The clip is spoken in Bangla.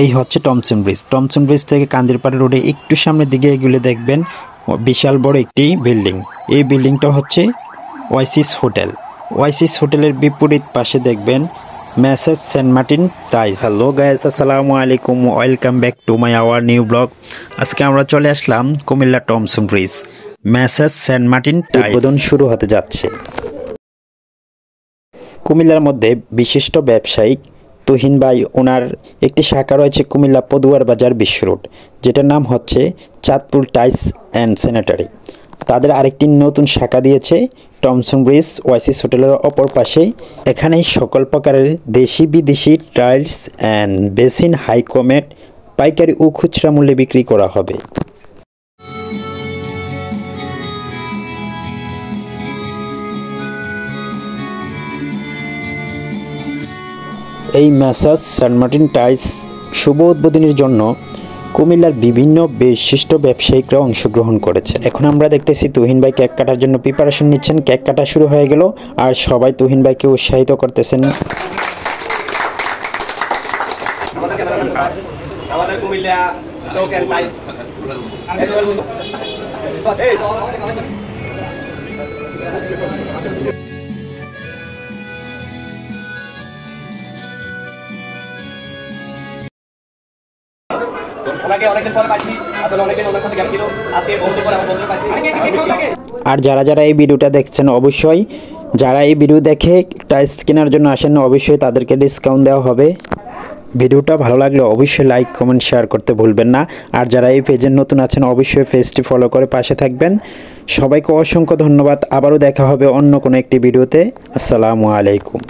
এই হচ্ছে টমসন ব্রিজ। টমসন ব্রিজ থেকে কান্দিরপাড় রোডে একটু সামনের দিকে এগুলো দেখবেন বিশাল বড় একটি বিল্ডিং। এই বিল্ডিংটা হচ্ছে ওয়াইসিস হোটেল। ওয়াইসিস হোটেলের বিপরীত পাশে দেখবেন Messrs Saint Martin tiles. Hello guys, আসসালামু আলাইকুম, welcome back to my our new blog. আজকে আমরা চলে আসলাম Comilla Thomson bridge, Messrs Saint Martin tiles. উদ্বোধন শুরু হতে যাচ্ছে। কুমিল্লার মধ্যে বিশিষ্ট ব্যবসায়িক তুহিন ভাই, ওনার একটি শাখা রয়েছে কুমিল্লা পদুয়ার বাজার বিশ্ব রোড, যেটার নাম হচ্ছে চাঁদপুর টাইলস অ্যান্ড স্যানিটারি। তাদের আরেকটি নতুন শাখা দিয়েছে টমসন ব্রিজ ওয়াইসিস হোটেলের অপর পাশে। এখানে সকল প্রকারের দেশি বিদেশি টাইলস অ্যান্ড বেসিন হাইকমেট পাইকারি ও খুচরা মূল্যে বিক্রি করা হবে। এই মেসাজ সেন্ট মার্টিন টাইলস শুভ উদ্বোধনের জন্য কুমিল্লার বিভিন্ন বিশিষ্ট ব্যবসায়িকরা অংশগ্রহণ করেছে। এখন আমরা দেখতেছি তুহিন ভাই কেক কাটার জন্য প্রিপারেশন নিচ্ছেন। কেক কাটা শুরু হয়ে গেল আর সবাই তুহিন ভাইকে উৎসাহিত করতেছেন। আমাদের কুমিল্লা চৌক এন্ড টাইলস আর যারা যারা এই ভিডিওটা দেখছেন, অবশ্যই যারা এই ভিডিও দেখে টাইলস কেনার জন্য আসেন, অবশ্যই তাদেরকে ডিসকাউন্ট দেওয়া হবে। ভিডিওটা ভালো লাগলে অবশ্যই লাইক কমেন্ট শেয়ার করতে ভুলবেন না। আর যারা এই পেজের নতুন আছেন, অবশ্যই পেজটি ফলো করে পাশে থাকবেন। সবাইকে অসংখ্য ধন্যবাদ। আবারও দেখা হবে অন্য কোনো একটি ভিডিওতে। আসসালামু আলাইকুম।